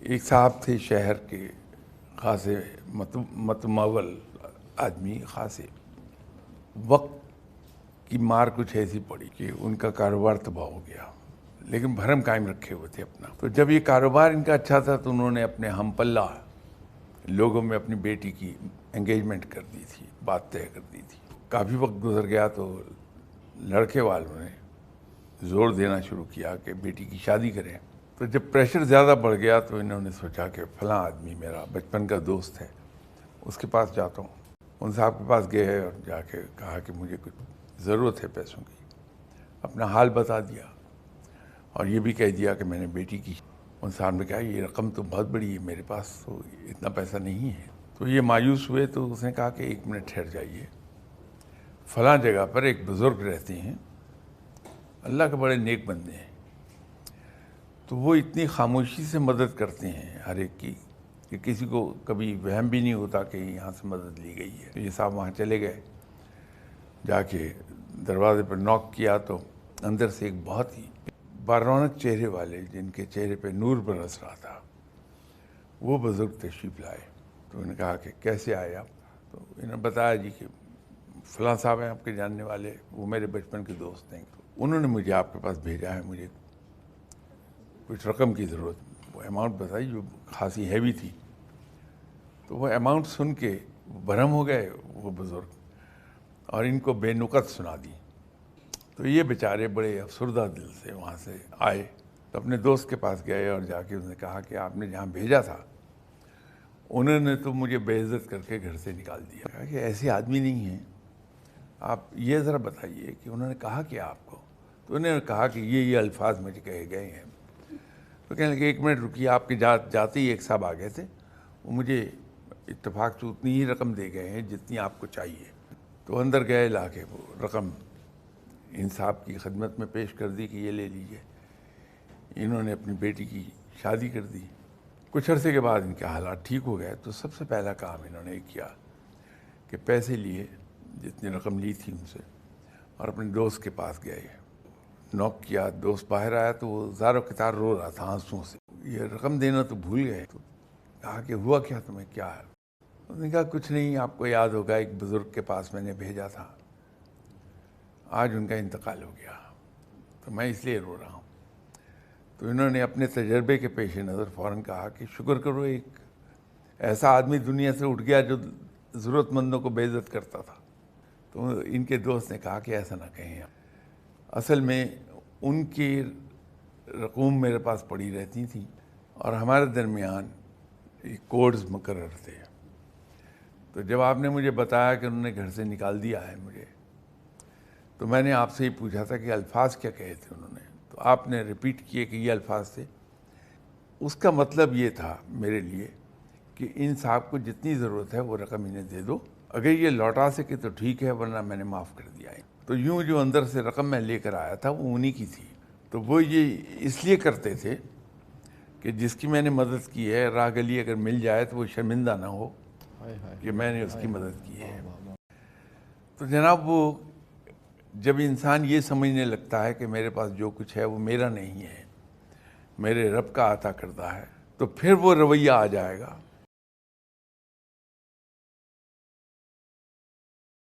ایک صاحب تھے شہر کے خاصے متمول آدمی، خاصے وقت کی مار کچھ ایسی پڑی کہ ان کا کاروبار تباہ ہو گیا، لیکن بھرم قائم رکھے ہوئے تھے اپنا۔ تو جب یہ کاروبار ان کا اچھا تھا تو انہوں نے اپنے ہم پلہ لوگوں میں اپنی بیٹی کی انگیجمنٹ کر دی تھی، بات طے کر دی تھی۔ کافی وقت گزر گیا تو لڑکے والوں نے زور دینا شروع کیا کہ بیٹی کی شادی کریں۔ تو جب پریشر زیادہ بڑھ گیا تو انہوں نے سوچا کہ فلاں آدمی میرا بچپن کا دوست ہے، اس کے پاس جاتا ہوں۔ ان صاحب کے پاس گئے اور جا کے کہا کہ مجھے کچھ ضرورت ہے پیسوں کی، اپنا حال بتا دیا اور یہ بھی کہہ دیا کہ میں نے بیٹی کی۔ ان صاحب نے کہا یہ رقم تو بہت بڑی ہے، میرے پاس تو اتنا پیسہ نہیں ہے۔ تو یہ مایوس ہوئے تو اس نے کہا کہ 1 منٹ ٹھہر جائیے، فلاں جگہ پر ایک بزرگ رہتے ہیں، اللہ کے بڑے نیک بندے ہیں، تو وہ اتنی خاموشی سے مدد کرتے ہیں ہر ایک کی کہ کسی کو کبھی وہم بھی نہیں ہوتا کہ یہاں سے مدد لی گئی ہے۔ تو یہ صاحب وہاں چلے گئے، جا کے دروازے پر نوک کیا تو اندر سے ایک بہت ہی بارونق چہرے والے، جن کے چہرے پہ نور برس رہا تھا، وہ بزرگ تشریف لائے۔ تو انہوں نے کہا کہ کیسے آئے آپ؟ تو انہوں نے بتایا جی کہ فلاں صاحب ہیں آپ کے جاننے والے، وہ میرے بچپن کے دوست ہیں، انہوں نے مجھے آپ کے پاس بھیجا ہے، مجھے کچھ رقم کی ضرورت۔ وہ اماؤنٹ بتائی جو خاصی ہیوی تھی۔ تو وہ اماؤنٹ سن کے برہم ہو گئے وہ بزرگ اور ان کو بے نقط سنا دی۔ تو یہ بیچارے بڑے افسردہ دل سے وہاں سے آئے، تو اپنے دوست کے پاس گئے اور جا کے انہوں نے کہا کہ آپ نے جہاں بھیجا تھا انہوں نے تو مجھے بے عزت کر کے گھر سے نکال دیا۔ کہا کہ ایسے آدمی نہیں ہیں، آپ یہ ذرا بتائیے کہ انہوں نے کہا کہ آپ کو؟ تو انہوں نے کہا کہ یہ الفاظ مجھے کہے گئے ہیں۔ تو کہنے لگے 1 منٹ رکیے، آپ کے جاتے ہی ایک صاحب آ گئے تھے، وہ مجھے اتفاق سے اتنی ہی رقم دے گئے ہیں جتنی آپ کو چاہیے۔ تو اندر گئے، لا کے وہ رقم ان صاحب کی خدمت میں پیش کر دی کہ یہ لے لیجئے۔ انہوں نے اپنی بیٹی کی شادی کر دی۔ کچھ عرصے کے بعد ان کے حالات ٹھیک ہو گئے تو سب سے پہلا کام انہوں نے کیا کہ پیسے لیے، جتنی رقم لی تھی ان سے، اور اپنے دوست کے پاس گئے، نوک کیا۔ دوست باہر آیا تو وہ زار و قطار رو رہا تھا آنسوؤں سے، یہ رقم دینا تو بھول گئے۔ تو کہا کہ ہوا کیا تمہیں، کیا ہے؟ انہوں نے کہا کچھ نہیں، آپ کو یاد ہوگا ایک بزرگ کے پاس میں نے بھیجا تھا، آج ان کا انتقال ہو گیا، تو میں اس لیے رو رہا ہوں۔ تو انہوں نے اپنے تجربے کے پیش نظر فوراً کہا کہ شکر کرو ایک ایسا آدمی دنیا سے اٹھ گیا جو ضرورت مندوں کو بے عزت کرتا تھا۔ تو ان کے دوست نے کہا کہ ایسا نہ کہیں، اصل میں ان کی رقوم میرے پاس پڑی رہتی تھیں اور ہمارے درمیان کوڈز مقرر تھے۔ تو جب آپ نے مجھے بتایا کہ انہوں نے گھر سے نکال دیا ہے مجھے، تو میں نے آپ سے ہی پوچھا تھا کہ الفاظ کیا کہے تھے انہوں نے، تو آپ نے ریپیٹ کیے کہ یہ الفاظ تھے۔ اس کا مطلب یہ تھا میرے لیے کہ ان صاحب کو جتنی ضرورت ہے وہ رقم انہیں دے دو، اگر یہ لوٹا سکے تو ٹھیک ہے، ورنہ میں نے معاف کر دیا ہے۔ تو یوں جو اندر سے رقم میں لے کر آیا تھا وہ انہی کی تھی۔ تو وہ یہ اس لیے کرتے تھے کہ جس کی میں نے مدد کی ہے، راہ گلی اگر مل جائے تو وہ شرمندہ نہ ہو کہ میں نے اس کی مدد کی ہے۔ تو جناب وہ جب انسان یہ سمجھنے لگتا ہے کہ میرے پاس جو کچھ ہے وہ میرا نہیں ہے، میرے رب کا عطا کردہ ہے، تو پھر وہ رویہ آ جائے گا